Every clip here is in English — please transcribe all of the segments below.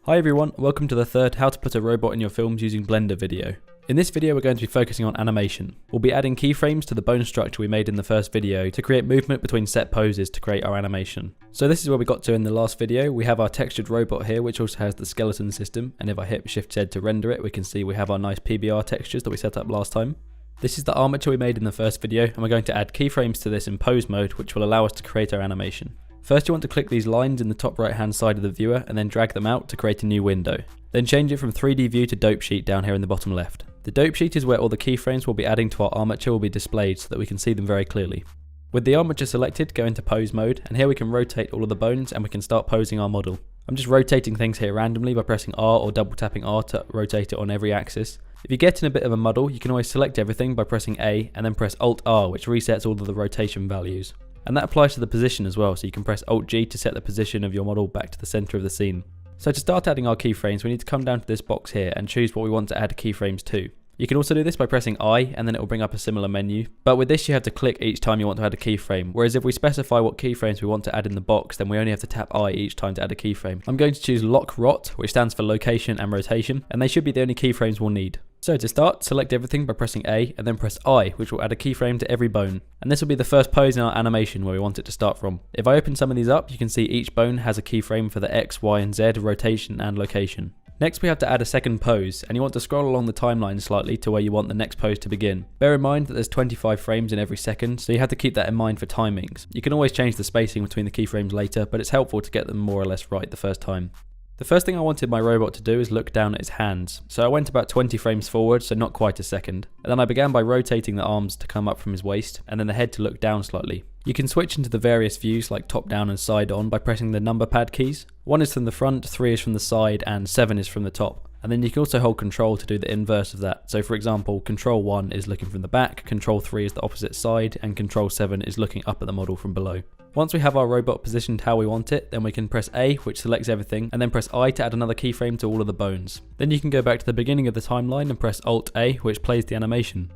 Hi everyone, welcome to the third how to put a robot in your films using Blender video. In this video we're going to be focusing on animation. We'll be adding keyframes to the bone structure we made in the first video to create movement between set poses to create our animation. So this is where we got to in the last video. We have our textured robot here which also has the skeleton system, and if I hit Shift Z to render it we can see we have our nice PBR textures that we set up last time. This is the armature we made in the first video, and we're going to add keyframes to this in pose mode which will allow us to create our animation. First you want to click these lines in the top right hand side of the viewer and then drag them out to create a new window. Then change it from 3D view to dope sheet down here in the bottom left. The dope sheet is where all the keyframes we'll be adding to our armature will be displayed so that we can see them very clearly. With the armature selected, go into pose mode, and here we can rotate all of the bones and we can start posing our model. I'm just rotating things here randomly by pressing R or double tapping R to rotate it on every axis. If you get in a bit of a muddle, you can always select everything by pressing A and then press Alt R, which resets all of the rotation values. And that applies to the position as well, so you can press Alt G to set the position of your model back to the center of the scene. So to start adding our keyframes, we need to come down to this box here and choose what we want to add keyframes to. You can also do this by pressing I, and then it will bring up a similar menu, but with this you have to click each time you want to add a keyframe, whereas if we specify what keyframes we want to add in the box, then we only have to tap I each time to add a keyframe. I'm going to choose Lock Rot, which stands for location and rotation, and they should be the only keyframes we'll need. So to start, select everything by pressing A and then press I, which will add a keyframe to every bone. And this will be the first pose in our animation where we want it to start from. If I open some of these up, you can see each bone has a keyframe for the X, Y and Z, rotation and location. Next we have to add a second pose, and you want to scroll along the timeline slightly to where you want the next pose to begin. Bear in mind that there's 25 frames in every second, so you have to keep that in mind for timings. You can always change the spacing between the keyframes later, but it's helpful to get them more or less right the first time. The first thing I wanted my robot to do is look down at his hands, so I went about 20 frames forward, so not quite a second. And then I began by rotating the arms to come up from his waist, and then the head to look down slightly. You can switch into the various views like top down and side on by pressing the number pad keys. 1 is from the front, 3 is from the side, and 7 is from the top. And then you can also hold Control to do the inverse of that. So for example, Control 1 is looking from the back, Control 3 is the opposite side, and Control 7 is looking up at the model from below. Once we have our robot positioned how we want it, then we can press A, which selects everything, and then press I to add another keyframe to all of the bones. Then you can go back to the beginning of the timeline and press Alt A, which plays the animation.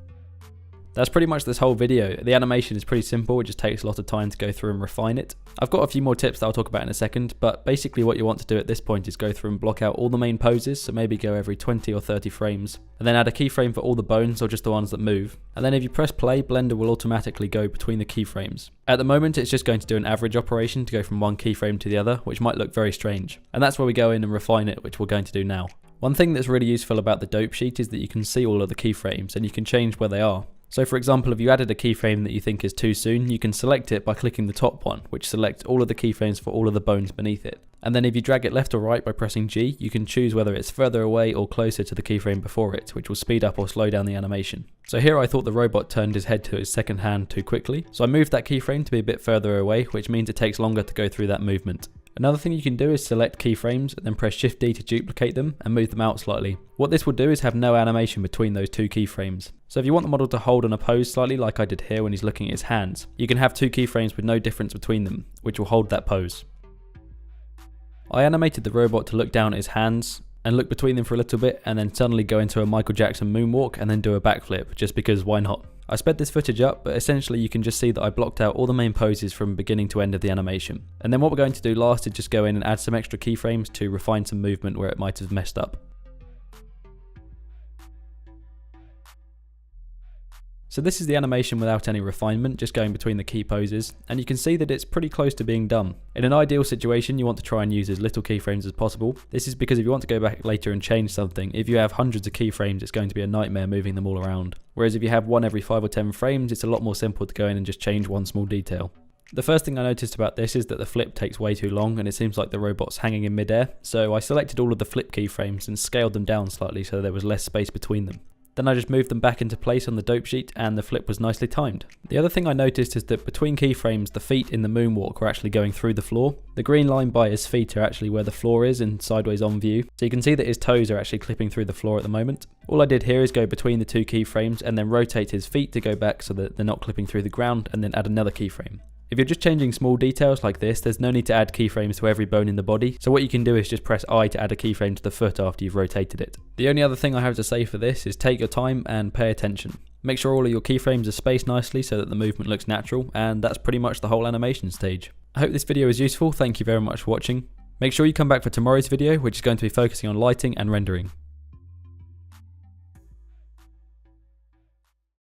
That's pretty much this whole video. The animation is pretty simple, it just takes a lot of time to go through and refine it. I've got a few more tips that I'll talk about in a second, but basically what you want to do at this point is go through and block out all the main poses, so maybe go every 20 or 30 frames, and then add a keyframe for all the bones or just the ones that move. And then if you press play, Blender will automatically go between the keyframes. At the moment it's just going to do an average operation to go from one keyframe to the other, which might look very strange. And that's where we go in and refine it, which we're going to do now. One thing that's really useful about the dope sheet is that you can see all of the keyframes and you can change where they are. So for example, if you added a keyframe that you think is too soon, you can select it by clicking the top one, which selects all of the keyframes for all of the bones beneath it. And then if you drag it left or right by pressing G, you can choose whether it's further away or closer to the keyframe before it, which will speed up or slow down the animation. So here I thought the robot turned his head to his second hand too quickly, so I moved that keyframe to be a bit further away, which means it takes longer to go through that movement. Another thing you can do is select keyframes and then press Shift D to duplicate them and move them out slightly. What this will do is have no animation between those two keyframes. So if you want the model to hold on a pose slightly like I did here when he's looking at his hands, you can have two keyframes with no difference between them, which will hold that pose. I animated the robot to look down at his hands and look between them for a little bit and then suddenly go into a Michael Jackson moonwalk and then do a backflip, just because why not? I sped this footage up, but essentially you can just see that I blocked out all the main poses from beginning to end of the animation. And then what we're going to do last is just go in and add some extra keyframes to refine some movement where it might have messed up. So this is the animation without any refinement, just going between the key poses, and you can see that it's pretty close to being done. In an ideal situation, you want to try and use as little keyframes as possible. This is because if you want to go back later and change something, if you have hundreds of keyframes, it's going to be a nightmare moving them all around. Whereas if you have one every 5 or 10 frames, it's a lot more simple to go in and just change one small detail. The first thing I noticed about this is that the flip takes way too long and it seems like the robot's hanging in midair, so I selected all of the flip keyframes and scaled them down slightly so there was less space between them. Then I just moved them back into place on the dope sheet and the flip was nicely timed. The other thing I noticed is that between keyframes the feet in the moonwalk were actually going through the floor. The green line by his feet are actually where the floor is in sideways on view, so you can see that his toes are actually clipping through the floor at the moment. All I did here is go between the two keyframes and then rotate his feet to go back so that they're not clipping through the ground, and then add another keyframe. If you're just changing small details like this, there's no need to add keyframes to every bone in the body, so what you can do is just press I to add a keyframe to the foot after you've rotated it. The only other thing I have to say for this is take your time and pay attention. Make sure all of your keyframes are spaced nicely so that the movement looks natural, and that's pretty much the whole animation stage. I hope this video was useful, thank you very much for watching. Make sure you come back for tomorrow's video, which is going to be focusing on lighting and rendering.